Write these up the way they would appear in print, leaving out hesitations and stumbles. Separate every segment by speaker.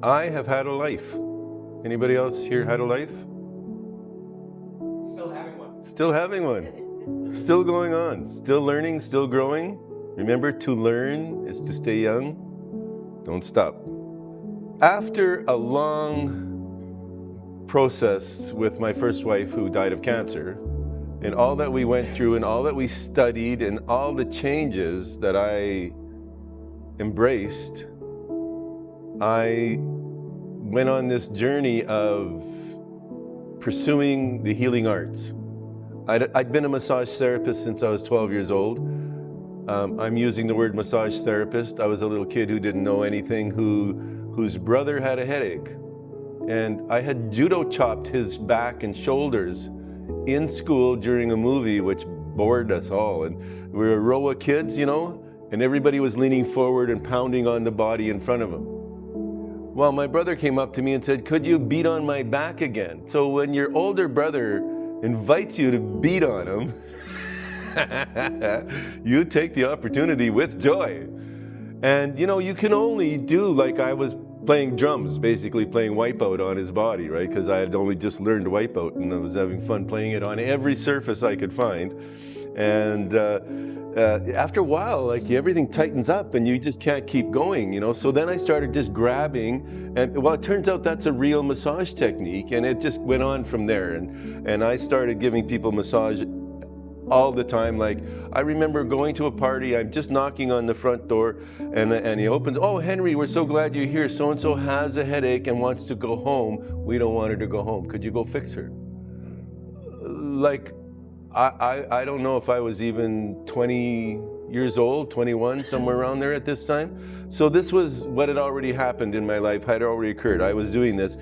Speaker 1: I have had a life. Anybody else here had a life?
Speaker 2: Still having one.
Speaker 1: Still having one. Still going on. Still learning, still growing. Remember, to learn is to stay young. Don't stop. After a long process with my first wife who died of cancer, and all that we went through and all that we studied and all the changes that I embraced, I went on this journey of pursuing the healing arts. I'd been a massage therapist since I was 12 years old. I'm using the word massage therapist. I was a little kid who didn't know anything, whose brother had a headache. And I had judo chopped his back and shoulders in school during a movie, which bored us all. And we were a row of kids, and everybody was leaning forward and pounding on the body in front of them. Well, my brother came up to me and said, "Could you beat on my back again?" So when your older brother invites you to beat on him, you take the opportunity with joy. And you can only do, like I was playing drums, basically playing Wipeout on his body, right? Because I had only just learned Wipeout and I was having fun playing it on every surface I could find. And after a while, everything tightens up and you just can't keep going, So then I started just grabbing, and it turns out that's a real massage technique, and it just went on from there. And I started giving people massage all the time. I remember going to a party, I'm just knocking on the front door, and he opens, "Oh, Henry, we're so glad you're here. So-and-so has a headache and wants to go home. We don't want her to go home. Could you go fix her?" I don't know if I was even 20 years old, 21, somewhere around there at this time. So this was what had already happened in my life, had already occurred. I was doing this.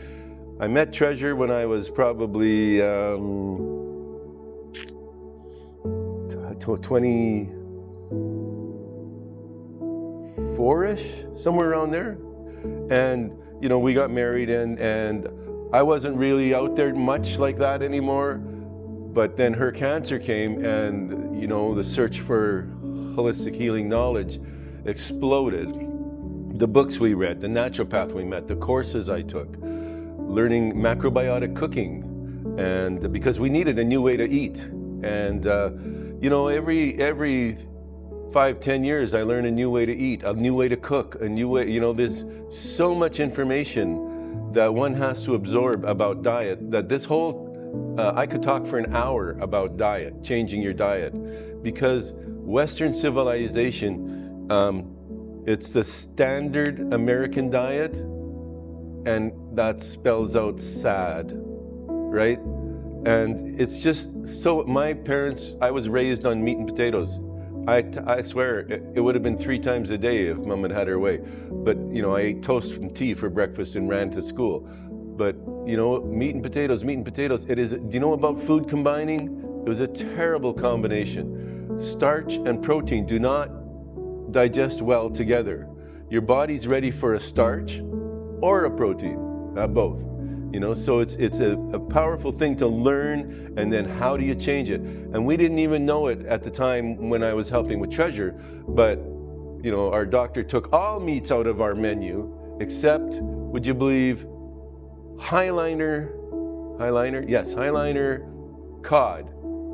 Speaker 1: I met Treasure when I was probably 24-ish, somewhere around there. And, we got married, and I wasn't really out there much like that anymore. But then her cancer came, and, the search for holistic healing knowledge exploded. The books we read, the naturopath we met, the courses I took, learning macrobiotic cooking, and because we needed a new way to eat. And, every 5-10 years, I learn a new way to eat, a new way to cook, a new way, there's so much information that one has to absorb about diet that this whole I could talk for an hour about diet, changing your diet, because Western civilization, it's the standard American diet, and that spells out sad, right? And it's just so, my parents, I was raised on meat and potatoes. I swear it would have been 3 times a day if Mom had her way. But, I ate toast and tea for breakfast and ran to school. But, meat and potatoes, it is, do you know about food combining? It was a terrible combination. Starch and protein do not digest well together. Your body's ready for a starch or a protein, not both. So it's a powerful thing to learn, and then how do you change it? And we didn't even know it at the time when I was helping with Treasure, but, our doctor took all meats out of our menu, except, would you believe, highliner cod.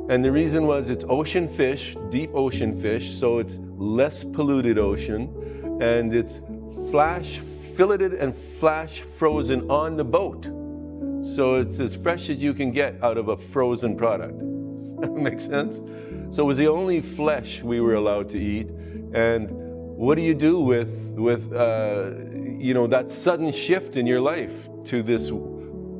Speaker 1: And the reason was it's ocean fish, deep ocean fish, so it's less polluted ocean, and it's flash filleted and flash frozen on the boat. So it's as fresh as you can get out of a frozen product. Makes sense? So it was the only flesh we were allowed to eat. And what do you do with that sudden shift in your life to this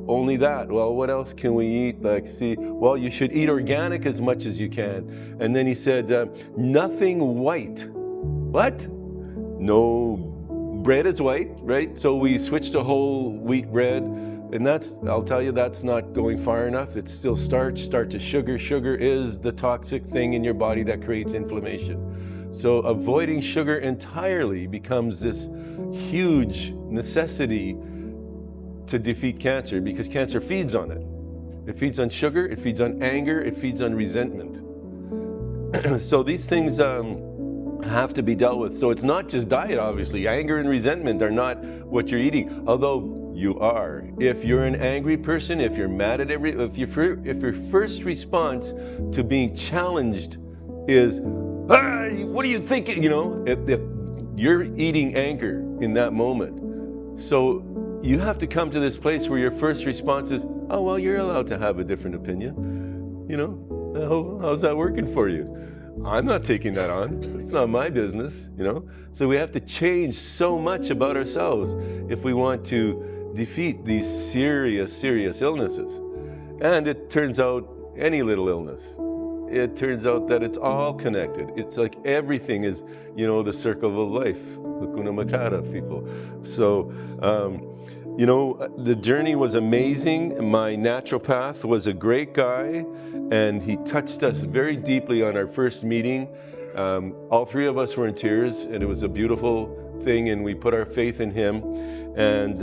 Speaker 1: only that? Well, what else can we eat? You should eat organic as much as you can. And then he said, nothing white. What? No, bread is white, right? So we switched to whole wheat bread. And I'll tell you, that's not going far enough. It's still starch. Starch is sugar. Sugar is the toxic thing in your body that creates inflammation. So avoiding sugar entirely becomes this huge necessity to defeat cancer, because cancer feeds on it. It feeds on sugar, it feeds on anger, it feeds on resentment. So these things have to be dealt with. So it's not just diet, obviously. Anger and resentment are not what you're eating, although you are. If you're an angry person, if you're mad at if your first response to being challenged is, what do you think? If you're eating anger in that moment. So you have to come to this place where your first response is, oh, well, you're allowed to have a different opinion. How's that working for you? I'm not taking that on. It's not my business, So we have to change so much about ourselves if we want to defeat these serious, serious illnesses. And it turns out any little illness, it turns out that it's all connected. It's like everything is, the circle of life, Hakuna Matata, people. So, the journey was amazing. My naturopath was a great guy, and he touched us very deeply on our first meeting. All three of us were in tears, and it was a beautiful thing, and we put our faith in him. And,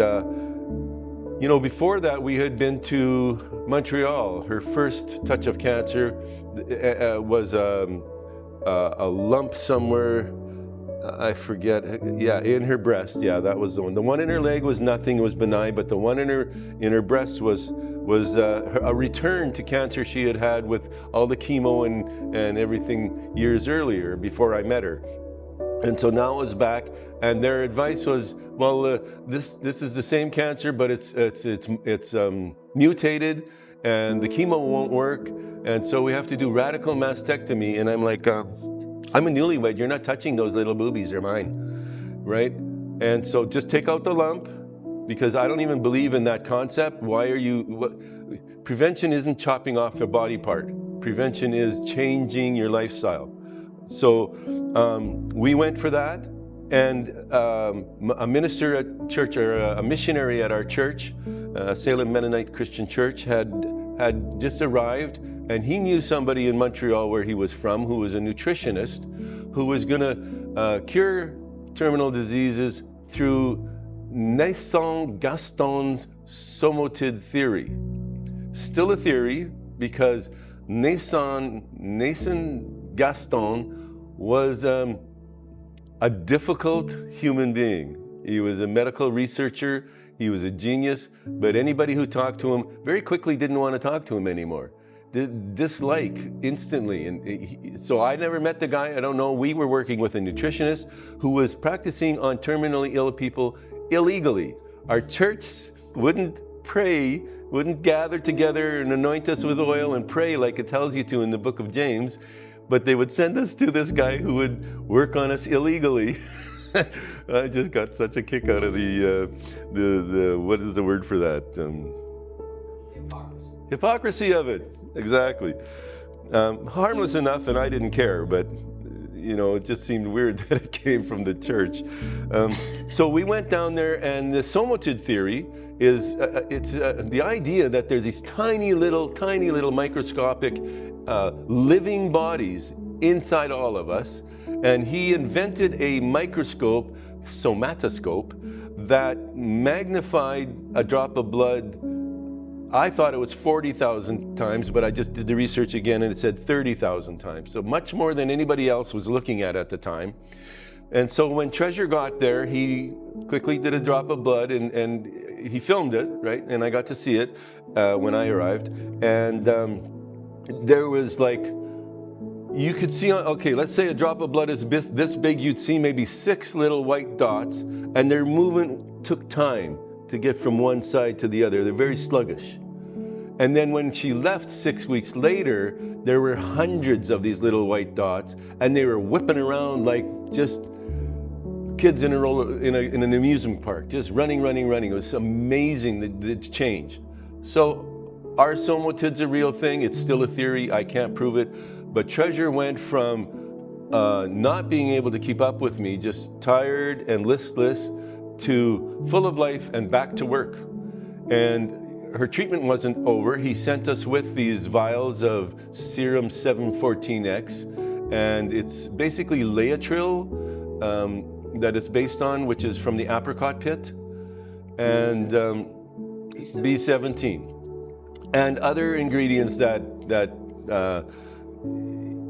Speaker 1: before that, we had been to Montreal. Her first touch of cancer was a lump somewhere. I forget. Yeah, in her breast. Yeah, that was the one. The one in her leg was nothing. It was benign, but the one in her breast was a return to cancer she had had with all the chemo and everything years earlier before I met her. And so now it was back, and their advice was, well, this is the same cancer, but it's mutated, and the chemo won't work, and so we have to do radical mastectomy. And I'm like, I'm a newlywed. You're not touching those little boobies. They're mine, right? And so just take out the lump, because I don't even believe in that concept. Prevention isn't chopping off a body part. Prevention is changing your lifestyle. So we went for that, and a minister at church, or a missionary at our church, Salem Mennonite Christian Church, had just arrived, and he knew somebody in Montreal, where he was from, who was a nutritionist, who was going to cure terminal diseases through Nason-Gaston's somotid theory. Still a theory, because Nason-Gaston was a difficult human being. He was a medical researcher. He was a genius, but anybody who talked to him very quickly didn't want to talk to him anymore. Dislike instantly. And so I never met the guy. I don't know. We were working with a nutritionist who was practicing on terminally ill people illegally. Our church wouldn't pray, wouldn't gather together and anoint us with oil and pray like it tells you to in the book of James, but they would send us to this guy who would work on us illegally. I just got such a kick out of the what is the word for that? Hypocrisy of it. Exactly. Harmless enough, and I didn't care, but it just seemed weird that it came from the church. So we went down there, and the somotid theory is it's the idea that there's these tiny little microscopic living bodies inside all of us, and he invented a microscope, somatoscope, that magnified a drop of blood. I thought it was 40,000 times, but I just did the research again, and it said 30,000 times. So much more than anybody else was looking at the time. And so when Treasure got there, he quickly did a drop of blood, and he filmed it, right? And I got to see it when I arrived. And there was like, you could see, okay, let's say a drop of blood is this big, you'd see maybe 6 little white dots, and their movement took time to get from one side to the other. They're very sluggish. And then when she left 6 weeks later, there were hundreds of these little white dots, and they were whipping around like just kids in an amusement park, just running. It was amazing, the change. So are somotids a real thing? It's still a theory. I can't prove it. But Treasure went from not being able to keep up with me, just tired and listless, to full of life and back to work. And her treatment wasn't over. He sent us with these vials of serum 714X, and it's basically Laetrile that it's based on, which is from the apricot pit, and B17, and other ingredients that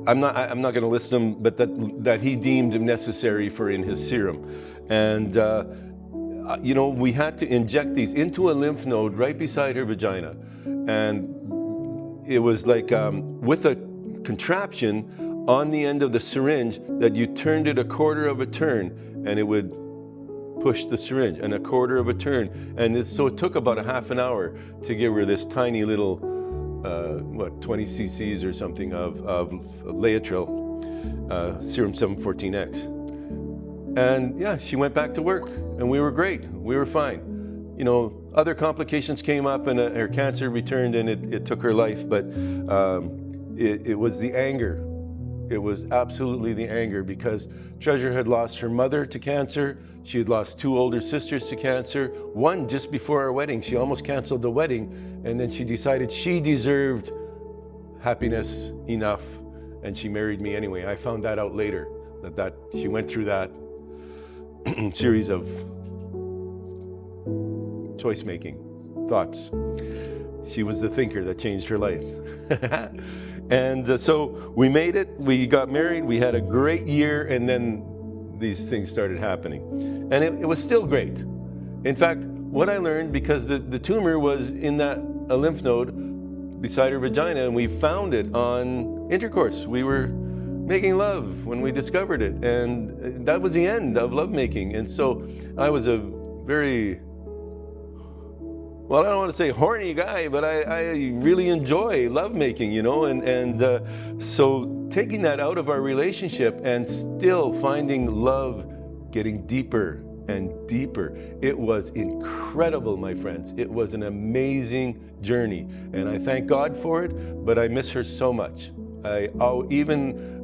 Speaker 1: I'm not going to list them, but that he deemed necessary for in his serum. And you know, we had to inject these into a lymph node right beside her vagina. And it was like with a contraption on the end of the syringe that you turned it a quarter of a turn, and it would push the syringe, and a quarter of a turn. And so it took about a half an hour to give her this tiny little, 20 cc's or something of Laetrile, serum 714X. And yeah, she went back to work, and we were great. We were fine. You know, other complications came up, and her cancer returned, and it took her life. But it was the anger. It was absolutely the anger, because Treasure had lost her mother to cancer. She had lost 2 older sisters to cancer. One just before our wedding. She almost canceled the wedding, and then she decided she deserved happiness enough, and she married me anyway. I found that out later, that she went through that series of choice-making thoughts. She was the thinker that changed her life. And so we made it, we got married, we had a great year, and then these things started happening. And it was still great. In fact, what I learned, because the tumor was in that a lymph node beside her vagina, and we found it on intercourse. We were making love when we discovered it, and that was the end of lovemaking. And so I was a very, well, I don't want to say horny guy, but I really enjoy lovemaking, you know, and so taking that out of our relationship and still finding love getting deeper and deeper. It was incredible, my friends. It was an amazing journey, and I thank God for it, but I miss her so much. Even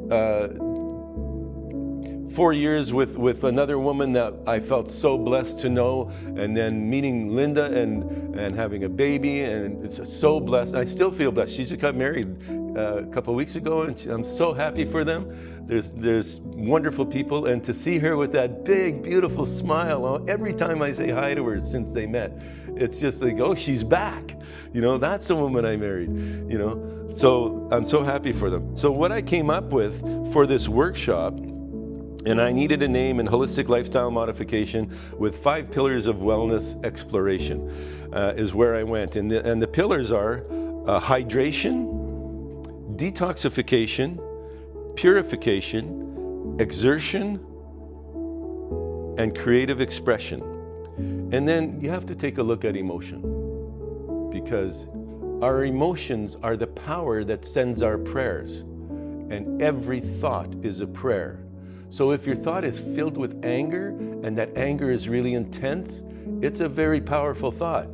Speaker 1: 4 years with another woman that I felt so blessed to know, and then meeting Linda and having a baby, and it's so blessed. I still feel blessed. She just got married a couple of weeks ago, and I'm so happy for them. There's wonderful people, and to see her with that big, beautiful smile every time I say hi to her since they met, it's just like, oh, she's back. You know, that's the woman I married, you know. So I'm so happy for them. So what I came up with for this workshop, and I needed a name, in holistic lifestyle modification with 5 pillars of wellness exploration, is where I went. And the pillars are hydration, detoxification, purification, exertion, and creative expression. And then you have to take a look at emotion, because our emotions are the power that sends our prayers, and every thought is a prayer. So if your thought is filled with anger, and that anger is really intense, it's a very powerful thought.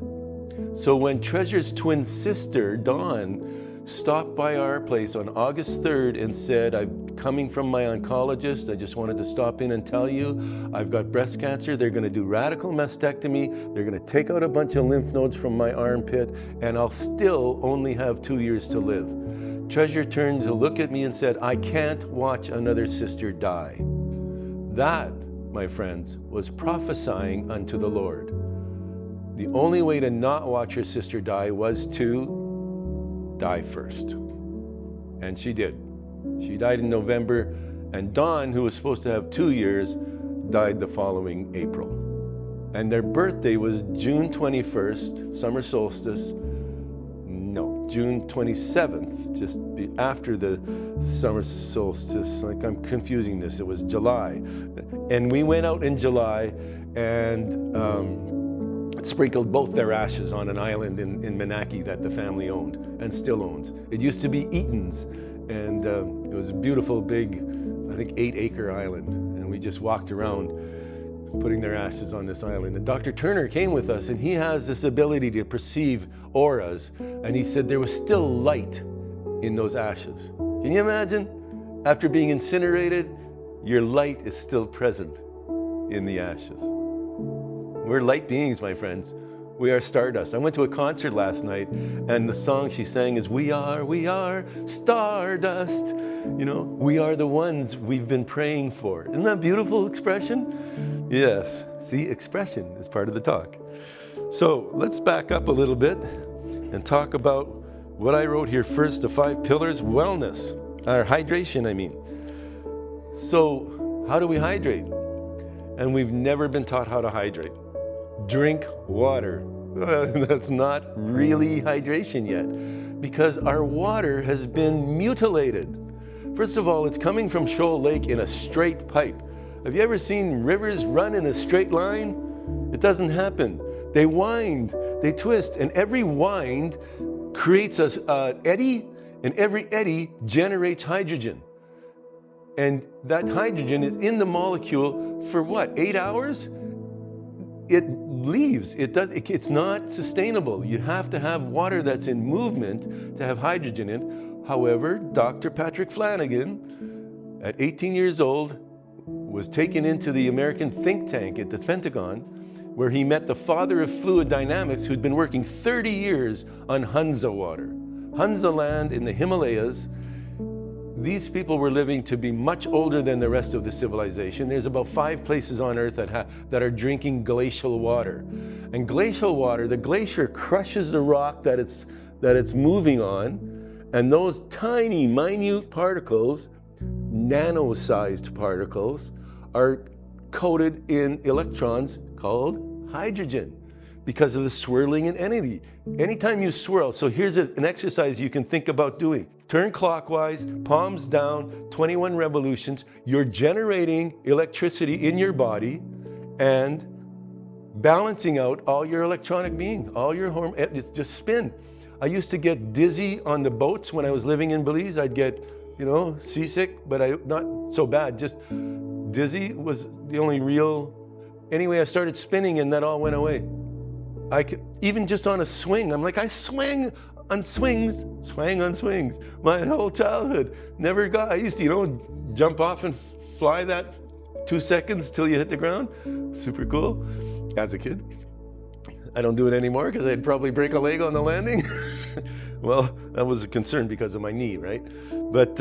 Speaker 1: So when Treasure's twin sister, Dawn, stopped by our place on August 3rd and said, I'm coming from my oncologist, I just wanted to stop in and tell you, I've got breast cancer, they're gonna do radical mastectomy, they're gonna take out a bunch of lymph nodes from my armpit, and I'll still only have 2 years to live. Treasure turned to look at me and said, I can't watch another sister die. That, my friends, was prophesying unto the Lord. The only way to not watch her sister die was to die first. And she did. She died in November, and Dawn, who was supposed to have 2 years, died the following April. And their birthday was June 21st, summer solstice. No, June 27th, just after the summer solstice. Like, I'm confusing this. It was July. And we went out in July and sprinkled both their ashes on an island in Menaki that the family owned and still owns. It used to be Eaton's, and it was a beautiful, big, I think 8-acre island. And we just walked around putting their ashes on this island. And Dr. Turner came with us, and he has this ability to perceive auras. And he said there was still light in those ashes. Can you imagine? After being incinerated, your light is still present in the ashes. We're light beings, my friends. We are stardust. I went to a concert last night, and the song she sang is, we are stardust. You know, we are the ones we've been praying for. Isn't that a beautiful expression? Yes. See, expression is part of the talk. So let's back up a little bit and talk about what I wrote here first, the 5 pillars. Wellness. or hydration, I mean. So how do we hydrate? And we've never been taught how to hydrate. Drink water. That's not really hydration yet, because our water has been mutilated. First of all, it's coming from Shoal Lake in a straight pipe. Have you ever seen rivers run in a straight line? It doesn't happen. They wind, they twist, and every wind creates an eddy, and every eddy generates hydrogen. And that hydrogen is in the molecule for what, 8 hours? It leaves. It's not sustainable. You have to have water that's in movement to have hydrogen in it. However, Dr. Patrick Flanagan, at 18 years old, was taken into the American think tank at the Pentagon, where he met the father of fluid dynamics, who'd been working 30 years on Hunza water. Hunza land in the Himalayas. These people were living to be much older than the rest of the civilization. There's about 5 places on Earth that are drinking glacial water. And glacial water, the glacier crushes the rock that it's moving on, and those tiny, minute particles, nano-sized particles, are coated in electrons called hydrogen because of the swirling in energy. Anytime you swirl, so here's an exercise you can think about doing. Turn clockwise, palms down, 21 revolutions. You're generating electricity in your body and balancing out all your electronic being, all your hormones. Just spin. I used to get dizzy on the boats when I was living in Belize. I'd get, seasick, but not so bad. Just dizzy was the only real. Anyway, I started spinning and that all went away. I could, even just on a swing, I'm like, I swang on swings, swang on swings. My whole childhood, I used to, jump off and fly that 2 seconds till you hit the ground. Super cool, as a kid. I don't do it anymore because I'd probably break a leg on the landing. Well, that was a concern because of my knee, right? But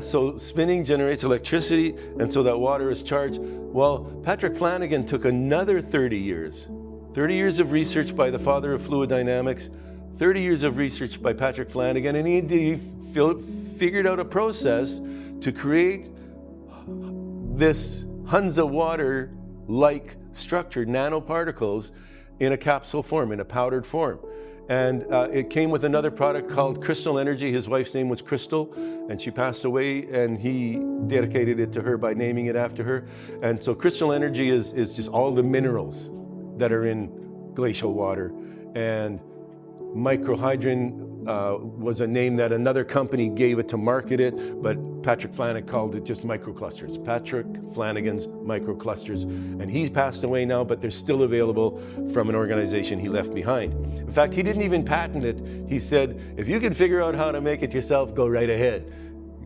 Speaker 1: so spinning generates electricity, and so that water is charged. Well, Patrick Flanagan took another 30 years. 30 years of research by the father of fluid dynamics, 30 years of research by Patrick Flanagan, and he figured out a process to create this Hunza water-like structure, nanoparticles, in a capsule form, in a powdered form. And it came with another product called Crystal Energy. His wife's name was Crystal, and she passed away, and he dedicated it to her by naming it after her. And so Crystal Energy is just all the minerals that are in glacial water. And microhydrin was a name that another company gave it to market it, but Patrick Flanagan called it just microclusters. Patrick Flanagan's microclusters. And he's passed away now, but they're still available from an organization he left behind. In fact, he didn't even patent it. He said, if you can figure out how to make it yourself, go right ahead.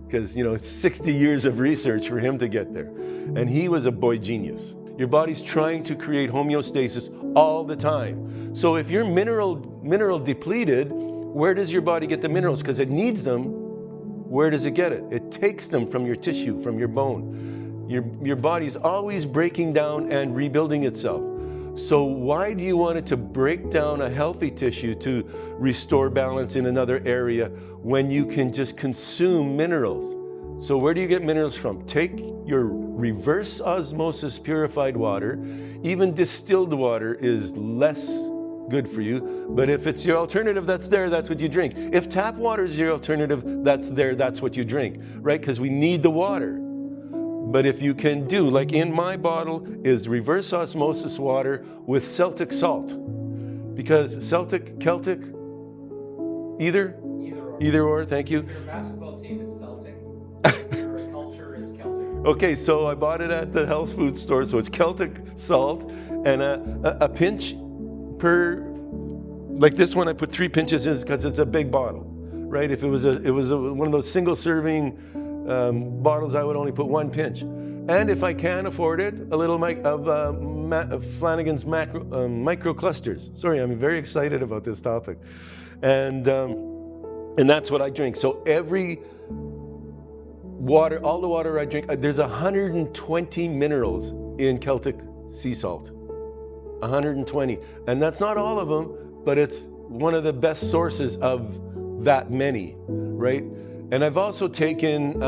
Speaker 1: Because, it's 60 years of research for him to get there. And he was a boy genius. Your body's trying to create homeostasis all the time. So if you're mineral depleted, where does your body get the minerals? Because it needs them. Where does it get it? It takes them from your tissue, from your bone. Your body's always breaking down and rebuilding itself. So why do you want it to break down a healthy tissue to restore balance in another area when you can just consume minerals? So where do you get minerals from? Take your reverse osmosis purified water. Even distilled water is less good for you, but if it's your alternative that's there, that's what you drink. If tap water is your alternative that's there, that's what you drink, right? Because we need the water. But if you can do, like in my bottle, is reverse osmosis water with Celtic salt. Because Celtic, Celtic, either or, thank you.
Speaker 2: Your basketball team is Celtic. Your culture is Celtic.
Speaker 1: Okay, so I bought it at the health food store, so it's Celtic salt, and a pinch per, like this one I put 3 pinches in because it's a big bottle, right? If it was one of those single serving bottles, I would only put 1 pinch. And if I can afford it, a little of Flanagan's micro clusters. Sorry, I'm very excited about this topic. And that's what I drink. So every water, all the water I drink, there's 120 minerals in Celtic sea salt. 120. And that's not all of them, but it's one of the best sources of that many, right? And I've also taken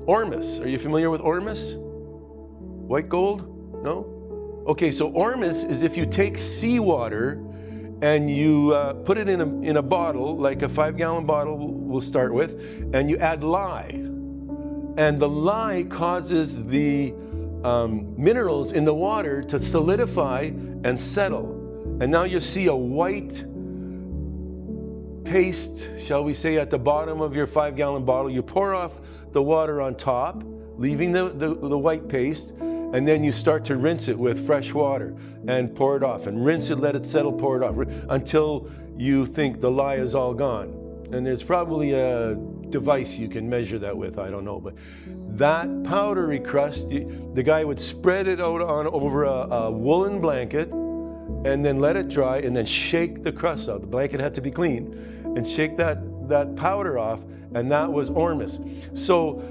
Speaker 1: ormus. Are you familiar with ormus? White gold? No? Okay, so ormus is if you take seawater and you put it in a bottle, like a 5-gallon bottle we'll start with, and you add lye. And the lye causes the minerals in the water to solidify and settle. And now you see a white paste, shall we say, at the bottom of your 5-gallon bottle. You pour off the water on top, leaving the white paste, and then you start to rinse it with fresh water and pour it off, and rinse it, let it settle, pour it off, until you think the lye is all gone. And there's probably a device you can measure that with, I don't know, but that powdery crust, the guy would spread it out over a woolen blanket and then let it dry and then shake the crust out. The blanket had to be clean, and shake that powder off, and that was ormus. So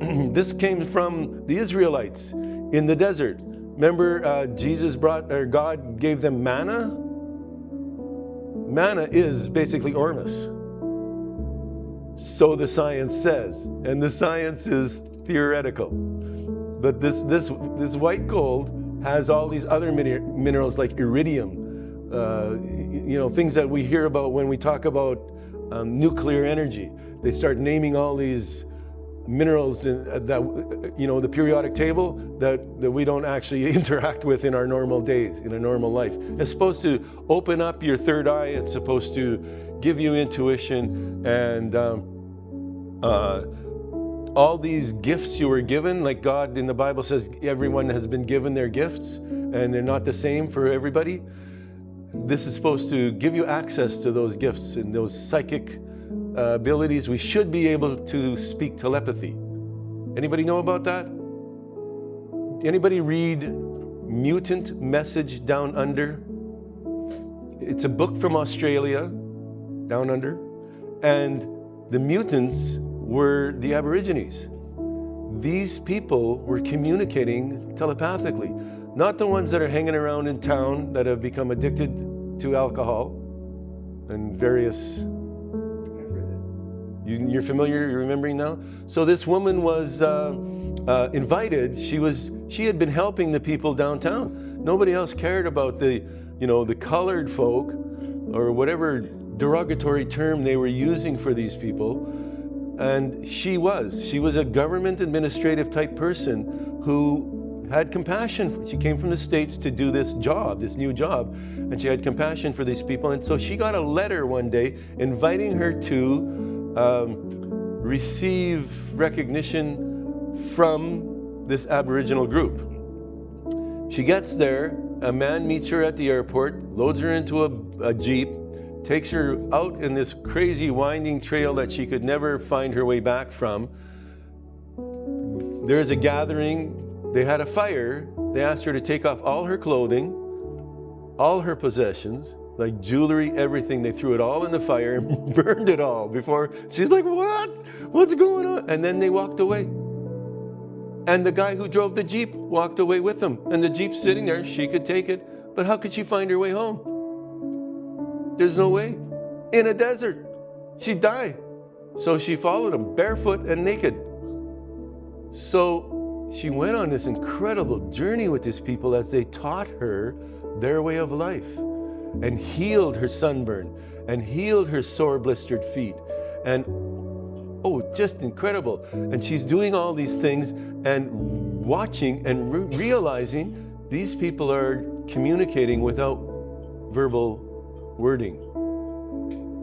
Speaker 1: this came from the Israelites in the desert. Remember, God gave them manna? Manna is basically ormus. So the science says, and the science is theoretical. But this white gold has all these other minerals like iridium, things that we hear about when we talk about nuclear energy. They start naming all these minerals that the periodic table that we don't actually interact with in our normal days, in a normal life. It's supposed to open up your third eye. It's supposed to give you intuition, and all these gifts you were given, like God in the Bible says everyone has been given their gifts and they're not the same for everybody. This is supposed to give you access to those gifts and those psychic abilities. We should be able to speak telepathy. Anybody know about that? Anybody read Mutant Message Down Under? It's a book from Australia, Down Under, and the mutants were the Aborigines. These people were communicating telepathically, not the ones that are hanging around in town that have become addicted to alcohol and various. You're familiar, you're remembering now? So this woman was invited. She had been helping the people downtown. Nobody else cared about the colored folk or whatever derogatory term they were using for these people. And she was a government administrative type person who had compassion. She came from the States to do this job, this new job, and she had compassion for these people. And so she got a letter one day inviting her to receive recognition from this Aboriginal group. She gets there, a man meets her at the airport, loads her into a Jeep, takes her out in this crazy winding trail that she could never find her way back from. There's a gathering, they had a fire, they asked her to take off all her clothing, all her possessions, like jewelry, everything. They threw it all in the fire and burned it all before. She's like, what? What's going on? And then they walked away. And the guy who drove the Jeep walked away with them. And the Jeep's sitting there, she could take it, but how could she find her way home? There's no way. In a desert, she'd die. So she followed him barefoot and naked. So she went on this incredible journey with these people as they taught her their way of life, and healed her sunburn, and healed her sore blistered feet, and just incredible. And she's doing all these things and watching and realizing these people are communicating without verbal wording.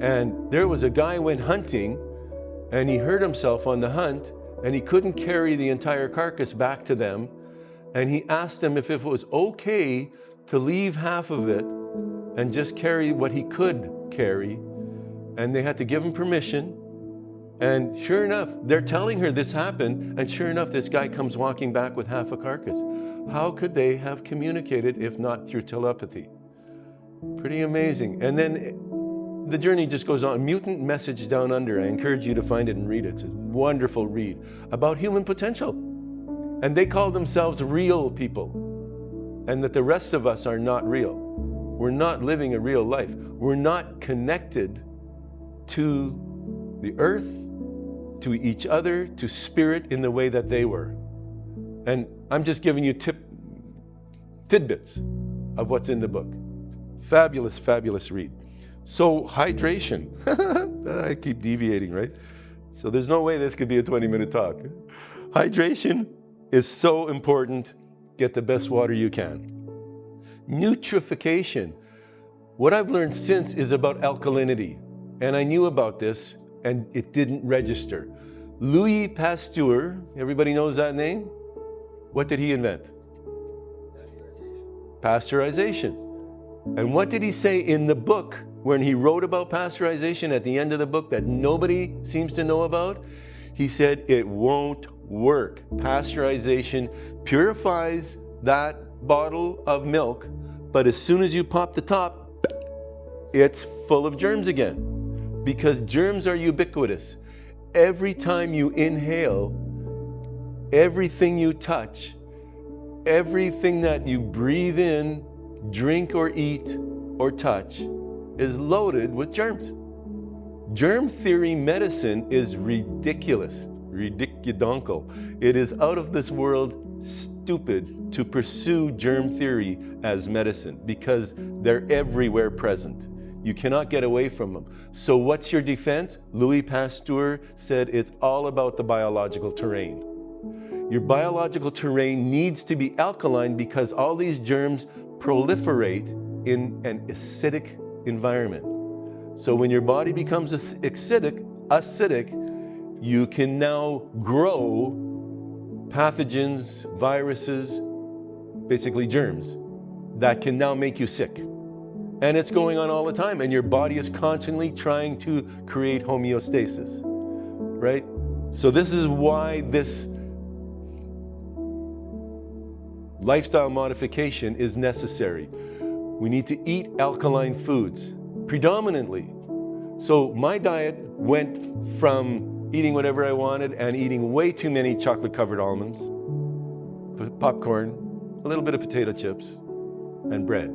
Speaker 1: And there was a guy went hunting, and he hurt himself on the hunt, and he couldn't carry the entire carcass back to them, and he asked them if it was okay to leave half of it and just carry what he could carry. And they had to give him permission. And sure enough, they're telling her this happened, and sure enough, this guy comes walking back with half a carcass. How could they have communicated if not through telepathy? Pretty amazing. And then the journey just goes on. Mutant Message Down Under. I encourage you to find it and read it. It's a wonderful read about human potential. And they call themselves real people, and that the rest of us are not real. We're not living a real life. We're not connected to the earth to each other, to spirit in the way that they were. And I'm just giving you tidbits of what's in the book. Fabulous, fabulous read. So hydration, I keep deviating, right? So there's no way this could be a 20-minute talk. Hydration is so important. Get the best water you can. Nutrification. What I've learned since is about alkalinity. And I knew about this and it didn't register. Louis Pasteur, everybody knows that name? What did he invent? Pasteurization. And what did he say in the book when he wrote about pasteurization at the end of the book that nobody seems to know about? He said it won't work. Pasteurization purifies that bottle of milk, but as soon as you pop the top, it's full of germs again, because germs are ubiquitous. Every time you inhale, everything you touch, everything that you breathe in, drink or eat or touch is loaded with germs. Germ theory medicine is ridiculous, ridiculonkel. It is out of this world stupid to pursue germ theory as medicine because they're everywhere present. You cannot get away from them. So what's your defense? Louis Pasteur said it's all about the biological terrain. Your biological terrain needs to be alkaline because all these germs proliferate in an acidic environment. So when your body becomes acidic, you can now grow pathogens, viruses, basically germs, that can now make you sick. And it's going on all the time, and your body is constantly trying to create homeostasis, right? So this is why this lifestyle modification is necessary. We need to eat alkaline foods, predominantly. So my diet went from eating whatever I wanted and eating way too many chocolate-covered almonds, popcorn, a little bit of potato chips, and bread.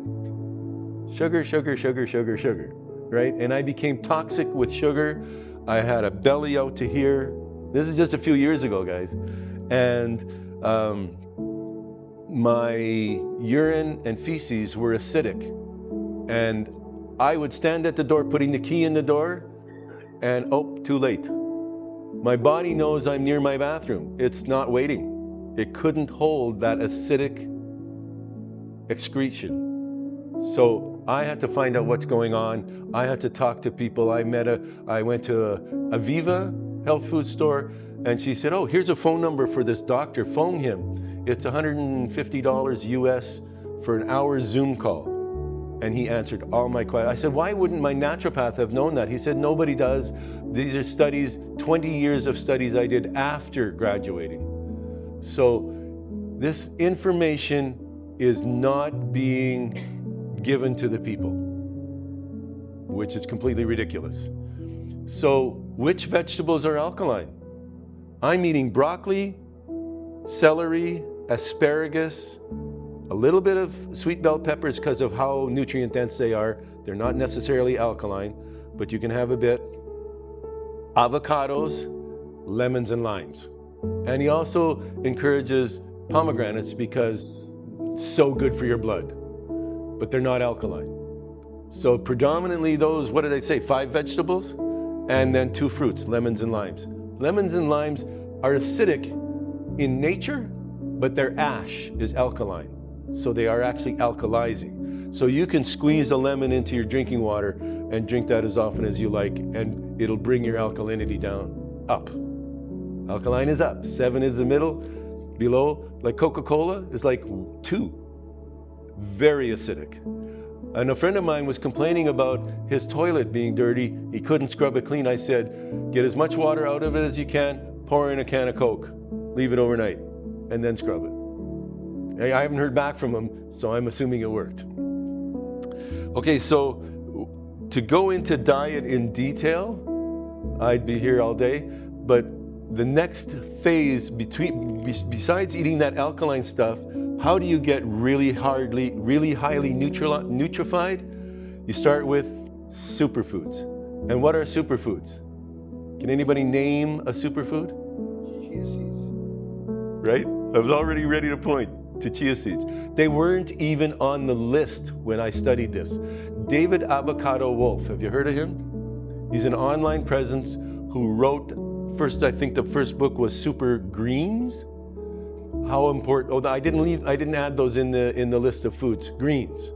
Speaker 1: Sugar, sugar, sugar, sugar, sugar, right? And I became toxic with sugar. I had a belly out to here. This is just a few years ago, guys. And my urine and feces were acidic. And I would stand at the door putting the key in the door and, oh, too late. My body knows I'm near my bathroom. It's not waiting. It couldn't hold that acidic excretion. So I had to find out what's going on. I had to talk to people. I went to a Viva health food store, and she said, oh, here's a phone number for this doctor. Phone him. It's $150 US for an hour Zoom call. And he answered all my questions. I said, why wouldn't my naturopath have known that? He said, nobody does. These are studies, 20 years of studies I did after graduating. So this information is not being given to the people, which is completely ridiculous. So which vegetables are alkaline? I'm eating broccoli, celery, asparagus, a little bit of sweet bell peppers because of how nutrient dense they are. They're not necessarily alkaline, but you can have a bit. Avocados, lemons, and limes. And he also encourages pomegranates because it's so good for your blood, but they're not alkaline. So predominantly those, what did I say, 5 vegetables? And then 2 fruits, lemons and limes. Lemons and limes are acidic in nature, but their ash is alkaline. So they are actually alkalizing. So you can squeeze a lemon into your drinking water and drink that as often as you like, and it'll bring your alkalinity down, up. Alkaline is up, 7 is the middle, below, like Coca-Cola is like 2. Very acidic. And a friend of mine was complaining about his toilet being dirty. He couldn't scrub it clean. I said, get as much water out of it as you can, pour in a can of Coke, leave it overnight, and then scrub it. I haven't heard back from him, so I'm assuming it worked. Okay, so to go into diet in detail, I'd be here all day, but the next phase besides eating that alkaline stuff, how do you get really highly nutrified? You start with superfoods. And what are superfoods? Can anybody name a superfood?
Speaker 3: Chia seeds.
Speaker 1: Right? I was already ready to point to chia seeds. They weren't even on the list when I studied this. David Avocado Wolf, have you heard of him? He's an online presence who wrote, I think the first book was Super Greens. How important, I didn't add those in the list of foods. Greens.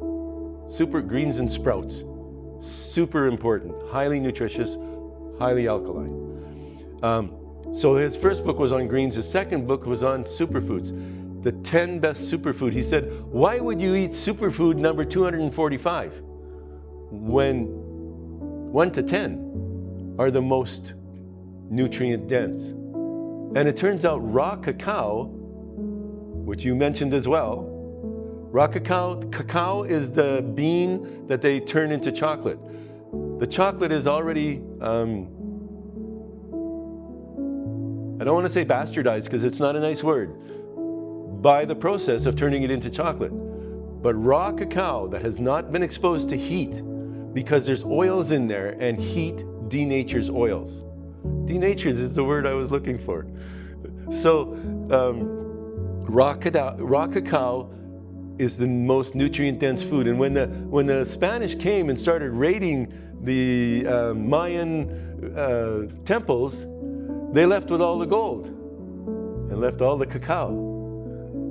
Speaker 1: Super greens and sprouts. Super important, highly nutritious, highly alkaline. So his first book was on greens, his second book was on superfoods. The 10 best superfood. He said, why would you eat superfood number 245 when 1 to 10 are the most nutrient dense? And it turns out raw cacao, which you mentioned as well, raw cacao is the bean that they turn into chocolate. The chocolate is already, I don't want to say bastardized because it's not a nice word, by the process of turning it into chocolate. But raw cacao that has not been exposed to heat, because there's oils in there and heat denatures oils. Denatures is the word I was looking for. So raw cacao is the most nutrient dense food. And when the Spanish came and started raiding the Mayan temples, they left with all the gold and left all the cacao.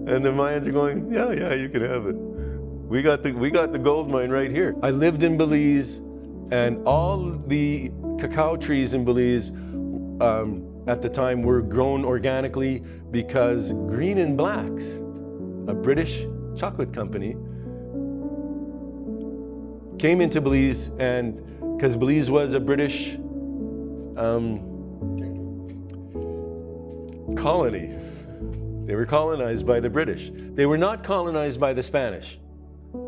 Speaker 1: And the Mayans are going, yeah, you can have it. We got the gold mine right here. I lived in Belize, and all the cacao trees in Belize at the time were grown organically because Green and Blacks, a British chocolate company, came into Belize, and because Belize was a British colony. They were colonized by the British. They were not colonized by the Spanish.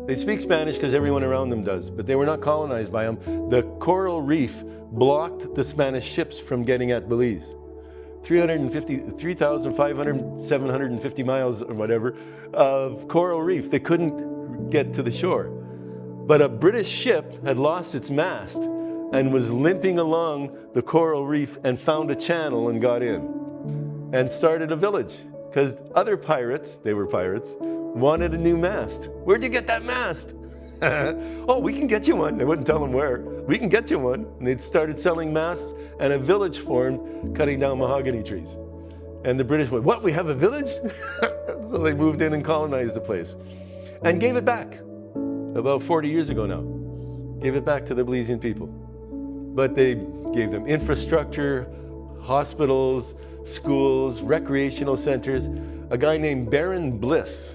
Speaker 1: They speak Spanish because everyone around them does, but they were not colonized by them. The coral reef blocked the Spanish ships from getting at Belize. 3,750 miles or whatever of coral reef. They couldn't get to the shore. But a British ship had lost its mast and was limping along the coral reef and found a channel and got in and started a village. Because other pirates, they were pirates, wanted a new mast. Where'd you get that mast? Oh, we can get you one. They wouldn't tell them where. We can get you one. And they'd started selling masts, and a village formed, cutting down mahogany trees. And the British went, what, we have a village? So they moved in and colonized the place and gave it back about 40 years ago now. Gave it back to the Belizean people. But they gave them infrastructure, hospitals, schools, recreational centers. A guy named Baron Bliss.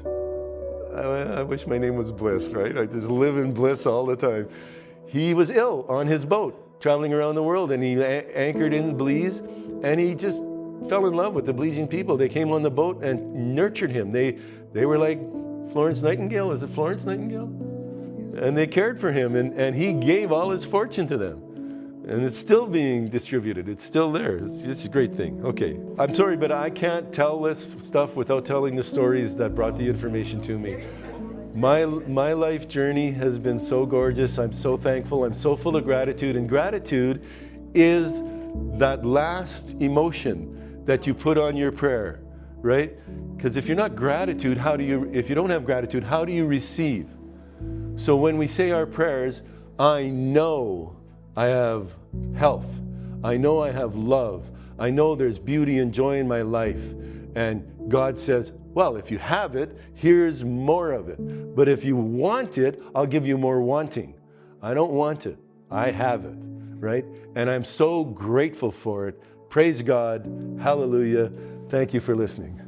Speaker 1: I wish my name was Bliss, right? I just live in bliss all the time. He was ill on his boat, traveling around the world, and he anchored in Belize, and he just fell in love with the Belizean people. They came on the boat and nurtured him. They were like Florence Nightingale. Is it Florence Nightingale? And they cared for him, and he gave all his fortune to them. And it's still being distributed. It's still there. It's a great thing. Okay, I'm sorry, but I can't tell this stuff without telling the stories that brought the information to me. My life journey has been so gorgeous. I'm so thankful. I'm so full of gratitude. And gratitude is that last emotion that you put on your prayer, right? Because if you're not gratitude, if you don't have gratitude, how do you receive? So when we say our prayers, I know I have health. I know I have love. I know there's beauty and joy in my life. And God says, well, if you have it, here's more of it. But if you want it, I'll give you more wanting. I don't want it. I have it, right? And I'm so grateful for it. Praise God. Hallelujah. Thank you for listening.